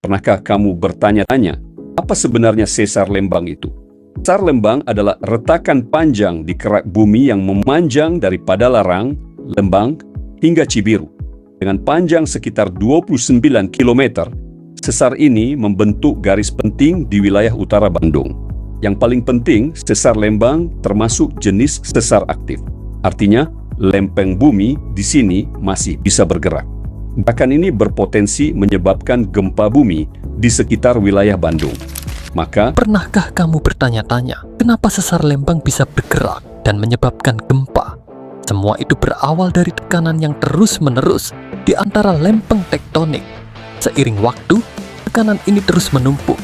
Pernahkah kamu bertanya-tanya, apa sebenarnya sesar lembang itu? Sesar lembang adalah retakan panjang di kerak bumi yang memanjang dari Padalarang, Lembang, hingga Cibiru. Dengan panjang sekitar 29 km, sesar ini membentuk garis penting di wilayah utara Bandung. Yang paling penting, sesar lembang termasuk jenis sesar aktif. Artinya, lempeng bumi di sini masih bisa bergerak. Bahkan ini berpotensi menyebabkan gempa bumi di sekitar wilayah Bandung. Maka, Pernahkah kamu bertanya-tanya, kenapa sesar lembang bisa bergerak dan menyebabkan gempa? Semua itu berawal dari tekanan yang terus-menerus di antara lempeng tektonik. Seiring waktu, tekanan ini terus menumpuk,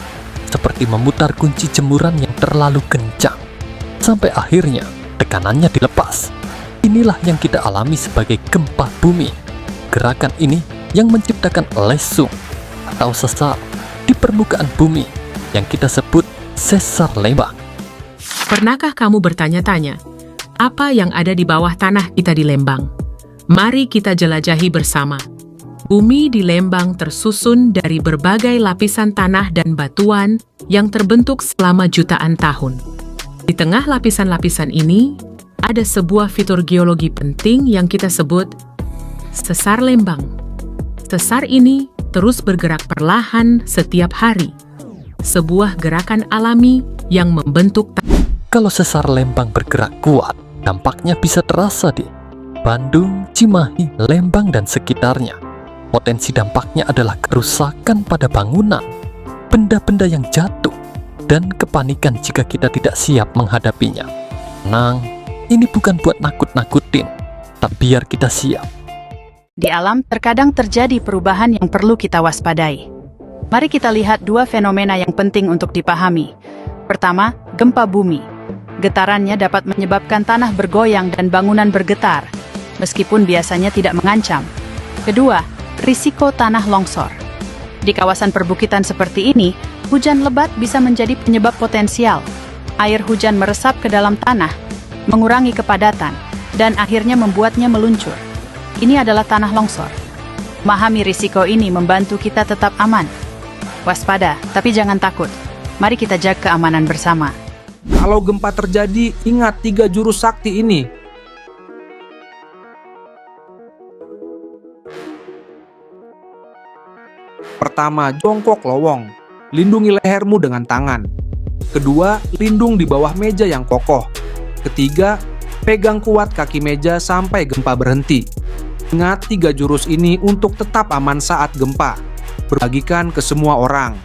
seperti memutar kunci jemuran yang terlalu kencang. Sampai akhirnya, tekanannya dilepas. Inilah yang kita alami sebagai gempa bumi. Gerakan ini yang menciptakan lesung atau sesar di permukaan bumi yang kita sebut sesar lembang. Pernahkah kamu bertanya-tanya, apa yang ada di bawah tanah kita di Lembang? Mari kita jelajahi bersama. Bumi di Lembang tersusun dari berbagai lapisan tanah dan batuan yang terbentuk selama jutaan tahun. Di tengah lapisan-lapisan ini, ada sebuah fitur geologi penting yang kita sebut sesar lembang. Sesar ini terus bergerak perlahan setiap hari. Sebuah gerakan alami yang membentuk Kalau sesar lembang bergerak kuat, dampaknya bisa terasa di Bandung, Cimahi, Lembang, dan sekitarnya. Potensi dampaknya adalah kerusakan pada bangunan, benda-benda yang jatuh, dan kepanikan jika kita tidak siap menghadapinya. Tenang, ini bukan buat nakut-nakutin, tapi biar kita siap. Di alam terkadang terjadi perubahan yang perlu kita waspadai. Mari kita lihat dua fenomena yang penting untuk dipahami. Pertama, gempa bumi. Getarannya dapat menyebabkan tanah bergoyang dan bangunan bergetar, meskipun biasanya tidak mengancam. Kedua, risiko tanah longsor. Di kawasan perbukitan seperti ini, hujan lebat bisa menjadi penyebab potensial. Air hujan meresap ke dalam tanah, mengurangi kepadatan, dan akhirnya membuatnya meluncur. Ini adalah tanah longsor. Memahami risiko ini membantu kita tetap aman. Waspada, tapi jangan takut. Mari kita jaga keamanan bersama. Kalau gempa terjadi, ingat 3 jurus sakti ini. Pertama, jongkok lowong. Lindungi lehermu dengan tangan. Kedua, lindung di bawah meja yang kokoh. Ketiga, pegang kuat kaki meja sampai gempa berhenti. Ingat 3 jurus ini untuk tetap aman saat gempa. Berbagikan ke semua orang.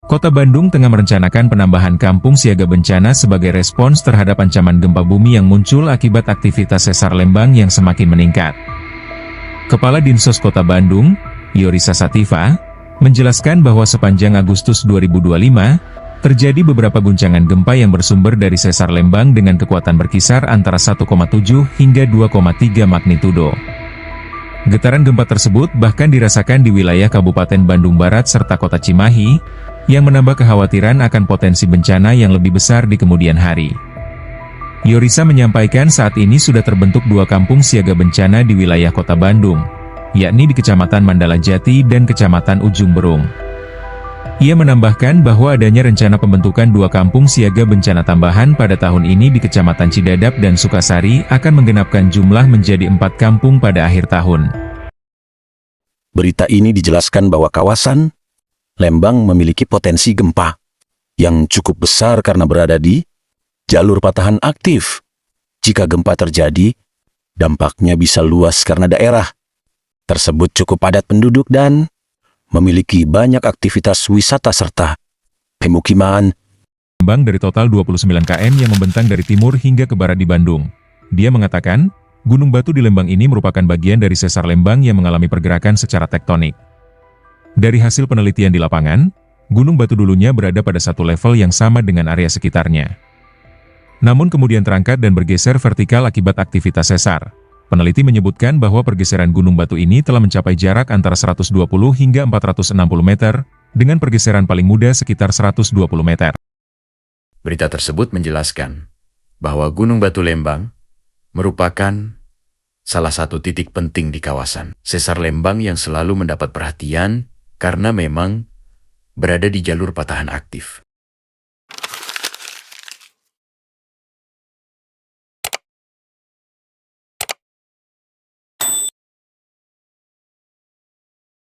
Kota Bandung tengah merencanakan penambahan kampung siaga bencana sebagai respons terhadap ancaman gempa bumi yang muncul akibat aktivitas sesar lembang yang semakin meningkat. Kepala Dinsos Kota Bandung, Yorisa Sativa, menjelaskan bahwa sepanjang Agustus 2025, terjadi beberapa guncangan gempa yang bersumber dari sesar lembang dengan kekuatan berkisar antara 1,7 hingga 2,3 magnitudo. Getaran gempa tersebut bahkan dirasakan di wilayah Kabupaten Bandung Barat serta Kota Cimahi, yang menambah kekhawatiran akan potensi bencana yang lebih besar di kemudian hari. Yorisa menyampaikan saat ini sudah terbentuk 2 kampung siaga bencana di wilayah Kota Bandung, yakni di Kecamatan Mandala Jati dan Kecamatan Ujung Berung. Ia menambahkan bahwa adanya rencana pembentukan 2 kampung siaga bencana tambahan pada tahun ini di Kecamatan Cidadap dan Sukasari akan menggenapkan jumlah menjadi 4 kampung pada akhir tahun. Berita ini dijelaskan bahwa kawasan Lembang memiliki potensi gempa yang cukup besar karena berada di jalur patahan aktif. Jika gempa terjadi, dampaknya bisa luas karena daerah tersebut cukup padat penduduk dan memiliki banyak aktivitas wisata serta pemukiman. Lembang dari total 29 km yang membentang dari timur hingga ke barat di Bandung. Dia mengatakan, Gunung Batu di Lembang ini merupakan bagian dari sesar lembang yang mengalami pergerakan secara tektonik. Dari hasil penelitian di lapangan, Gunung Batu dulunya berada pada satu level yang sama dengan area sekitarnya. Namun kemudian terangkat dan bergeser vertikal akibat aktivitas sesar. Peneliti menyebutkan bahwa pergeseran Gunung Batu ini telah mencapai jarak antara 120 hingga 460 meter, dengan pergeseran paling muda sekitar 120 meter. Berita tersebut menjelaskan bahwa Gunung Batu Lembang merupakan salah satu titik penting di kawasan sesar lembang yang selalu mendapat perhatian karena memang berada di jalur patahan aktif.